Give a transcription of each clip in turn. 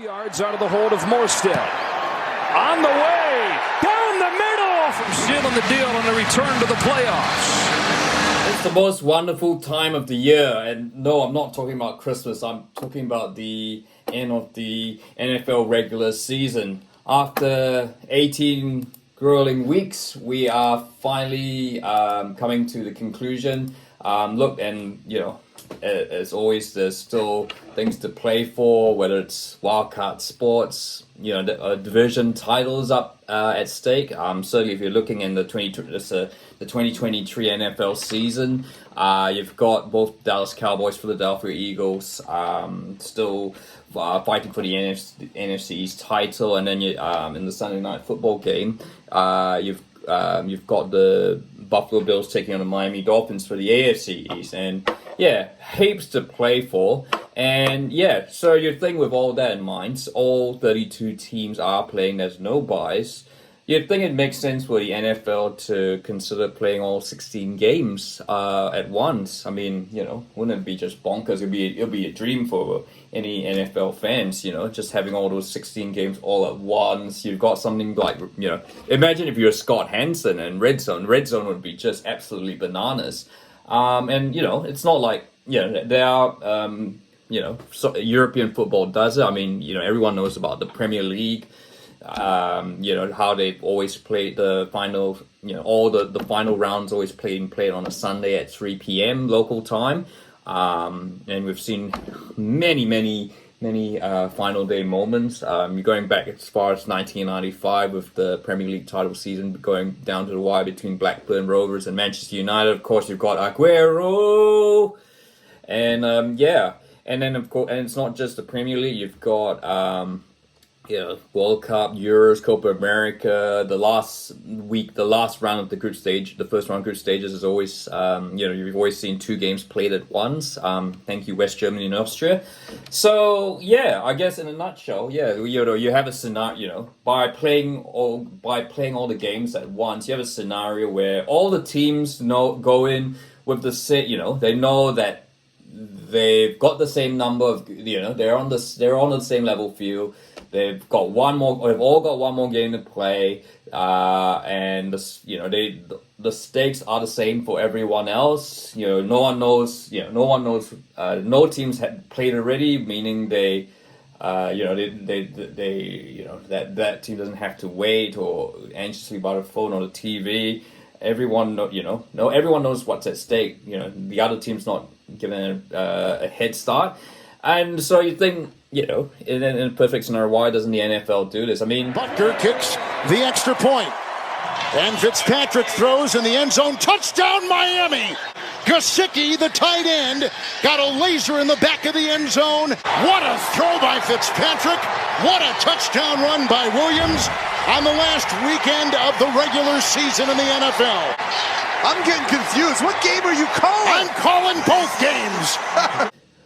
Yards out of the hold of Morstead. On the way, down the middle, from sealing the deal on the return to the playoffs. It's the most wonderful time of the year, and no, I'm not talking about Christmas. I'm talking about the end of the NFL regular season. After 18 grueling weeks, we are finally coming to the conclusion. As always, there's still things to play for, whether it's wildcard sports, division titles up at stake. Certainly, if you're looking in the 2023 NFL season, you've got both Dallas Cowboys, Philadelphia Eagles, still fighting for the NFC East title, and then in the Sunday Night Football game, you've got the Buffalo Bills taking on the Miami Dolphins for the AFC East, and heaps to play for. And so you'd think with all that in mind, all 32 teams are playing, there's no buys. You'd think it makes sense for the NFL to consider playing all 16 games at once. I mean, wouldn't it be just bonkers? It'll be a dream for any NFL fans, just having all those 16 games all at once. You've got something like, imagine if you're Scott Hansen and Red Zone. Red Zone would be just absolutely bananas. It's not like, there are, European football does it. I mean, everyone knows about the Premier League. How they've always played the final, all the final rounds always played on a Sunday at 3 p.m. local time. And we've seen many final day moments. Going back as far as 1995 with the Premier League title season going down to the wire between Blackburn Rovers and Manchester United. Of course, you've got Aguero. And and then of course, and it's not just the Premier League. You've got World Cup, Euros, Copa America. The last round of the group stage, the first round of group stages is always, you've always seen two games played at once. Thank you, West Germany and Austria. So I guess in a nutshell, you have a scenario, by playing all the games at once. You have a scenario where all the teams go in with the same, they know that they've got the same number of, they're on the same level field. They've all got one more game to play, and the stakes are the same for everyone else. No one knows. No teams have played already, meaning that team doesn't have to wait or anxiously by the phone or the TV. Everyone knows what's at stake. The other team's not given a head start, and so you think. In a perfect scenario, why doesn't the NFL do this? I mean, Butker kicks the extra point, and Fitzpatrick throws in the end zone. Touchdown, Miami! Gesicki, the tight end, got a laser in the back of the end zone. What a throw by Fitzpatrick! What a touchdown run by Williams on the last weekend of the regular season in the NFL. I'm getting confused. What game are you calling? I'm calling both games.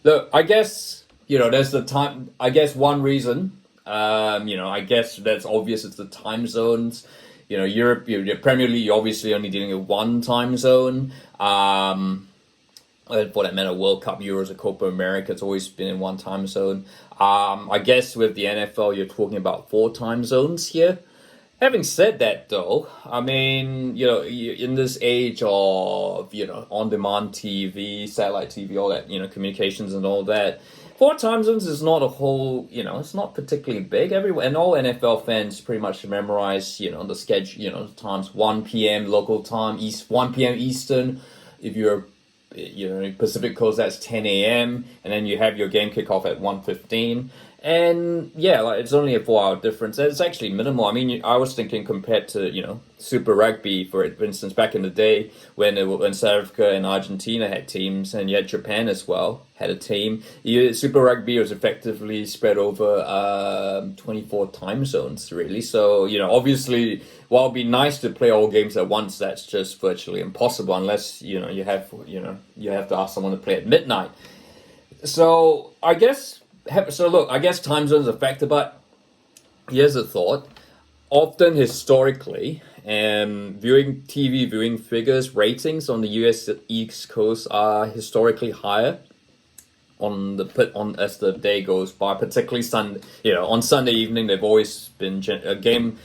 Look, I guess. There's the time. I guess one reason. I guess that's obvious. It's the time zones. Europe, your Premier League, you're obviously only dealing with one time zone. For that matter, World Cup, Euros, or Copa America, it's always been in one time zone. I guess with the NFL, you're talking about 4 time zones here. Having said that, though, I mean, in this age of on-demand TV, satellite TV, all that, communications and all that. 4 time zones is not a whole, it's not particularly big. And all NFL fans pretty much memorize, the schedule, times 1 p.m. local time, 1 p.m. Eastern. If you're, Pacific Coast, that's 10 a.m. And then you have your game kickoff at 1:15. And it's only a 4-hour difference. It's actually minimal. I mean, I was thinking compared to, Super Rugby, for instance, back in the day when South Africa and Argentina had teams, and you had Japan as well, had a team. Super Rugby was effectively spread over 24 time zones, really. So, obviously, while it'd be nice to play all games at once, that's just virtually impossible unless, you have to ask someone to play at midnight. So, I guess time zones are a factor, but here's a thought. Often, historically, TV viewing figures, ratings on the US East Coast are historically higher. as the day goes by, particularly Sunday. On Sunday evening, they've always been TV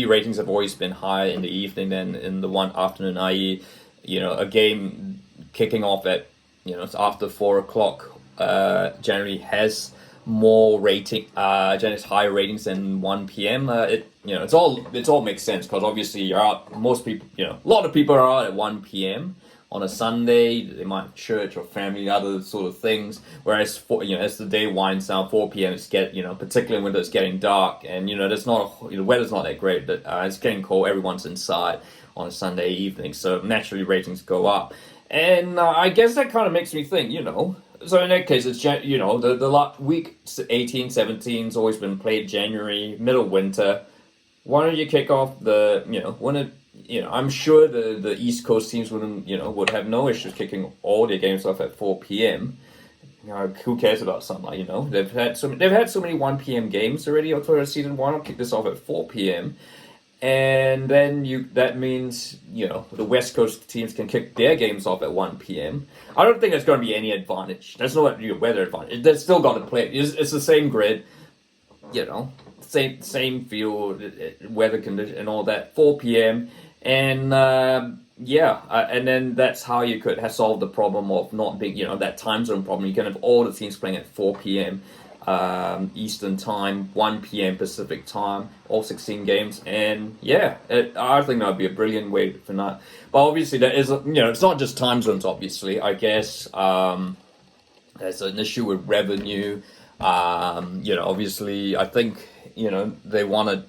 ratings have always been higher in the evening than in the one afternoon. I.e., a game kicking off at after 4:00 generally has more rating, generally higher ratings than 1 p.m. It all makes sense because obviously you're out. Most people, a lot of people are out at 1 p.m. on a Sunday. They might have church or family, other sort of things. Whereas as the day winds down, 4 p.m. it's particularly when it's getting dark and there's the weather's not that great, but it's getting cold. Everyone's inside on a Sunday evening, so naturally ratings go up. And I guess that kind of makes me think, So in that case, it's the week 18, 17 has always been played January, middle winter. Why don't you kick off I'm sure the East Coast teams would have no issues kicking all their games off at 4 p.m. Who cares about sunlight? They've had so many 1 p.m. games already for the season. Why not kick this off at 4 p.m. And then that means the West Coast teams can kick their games off at 1 p.m. I don't think there's going to be any advantage. There's no weather advantage. They're still going to play. It's the same grid, same field, weather condition, and all that. 4 p.m. And and then that's how you could have solved the problem of not being that time zone problem. You can have all the teams playing at 4 p.m. Eastern time, 1 p.m. Pacific time, all 16 games, and I think that would be a brilliant way for that. But obviously, there is it's not just time zones. Obviously, I guess there's an issue with revenue. Obviously, I think they want to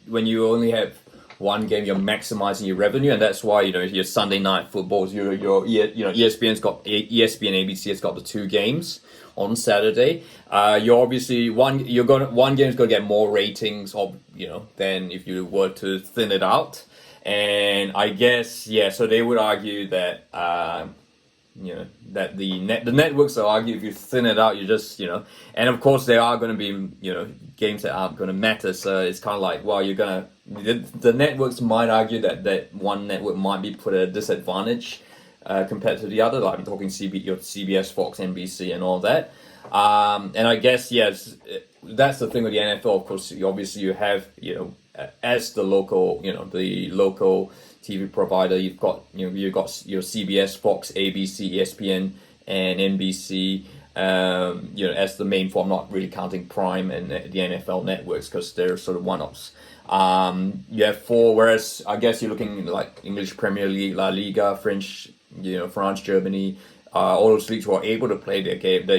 when you only have one game, you're maximizing your revenue, and that's why your Sunday night footballs, ESPN's got ESPN ABC has got the 2 games on Saturday. You're obviously one game's going to get more ratings than if you were to thin it out, and I guess so they would argue that that the networks will argue if you thin it out, you just and of course there are going to be games that aren't going to matter, so it's kind of like, well, the networks might argue that one network might be put at a disadvantage compared to the other, like I'm talking your CBS, Fox, NBC, and all that. And I guess that's the thing with the NFL. Of course, you have as the local TV provider, you've got your CBS, Fox, ABC, ESPN, and NBC. As the main form, not really counting Prime and the NFL networks because they're sort of one-offs. You have 4, whereas I guess you're looking like English Premier League, La Liga, French, France, Germany, all those leagues who are able to play their game.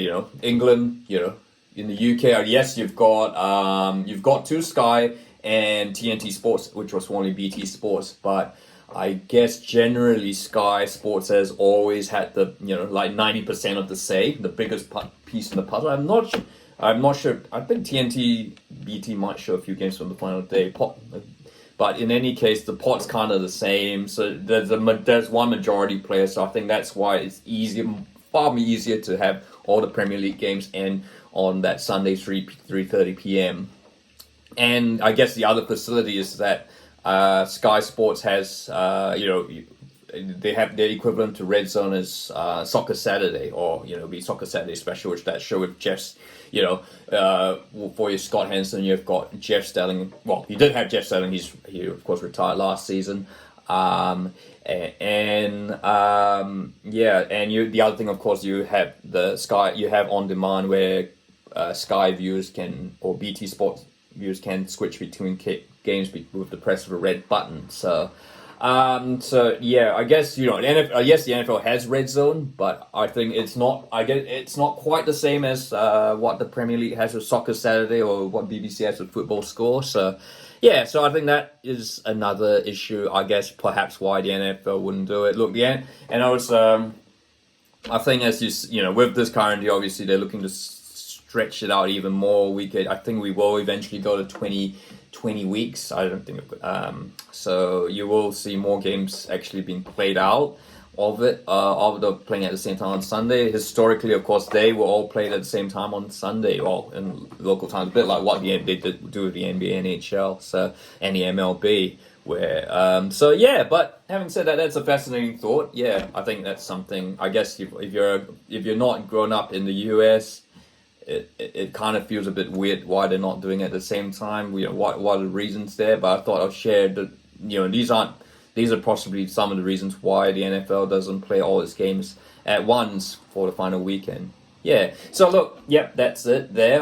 England, in the UK, yes, you've got 2 Sky and TNT Sports, which was formerly BT Sports, but I guess generally Sky Sports has always had the 90% of the say, the biggest piece in the puzzle. I'm not sure. I think BT might show a few games from the final day. But in any case, the pot's kind of the same. So there's one majority player. So I think that's why it's far easier to have all the Premier League games end on that Sunday 3:30 p.m. And I guess the other facility is that Sky Sports has, they have their equivalent to Red Zone as Soccer Saturday, or be Soccer Saturday Special, which that show with Jeff's, for your Scott Hansen, you've got Jeff Stelling. Well, you did have Jeff Stelling. He of course retired last season. The other thing, of course, you have the Sky. You have on demand where Sky viewers or BT Sports viewers can switch between games with the press of a red button. So I guess the NFL has Red Zone, but I think it's not quite the same as what the Premier League has with Soccer Saturday or what BBC has with Football Score. So I think that is another issue, I guess, perhaps why the NFL wouldn't do it. Look, I think as with this current year, obviously they're looking to stretch it out even more. I think we will eventually go to 20 weeks. I don't think so you will see more games actually being played out of the playing at the same time on Sunday. Historically, of course, they were all played at the same time on Sunday, or in local times, a bit like what they did do with the NBA, NHL, and the MLB, Where so yeah, but having said that, that's a fascinating thought. Yeah, I think that's something. I guess if you're not grown up in the US, it kind of feels a bit weird why they're not doing it at the same time. What are the reasons there? But I thought I'll share that these are possibly some of the reasons why the NFL doesn't play all its games at once for the final weekend. Yeah. So look, yep, that's it there.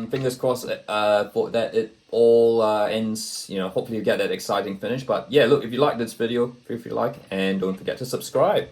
Fingers crossed for that it all ends. Hopefully you get that exciting finish. But yeah, look, if you like this video, feel free to like and don't forget to subscribe.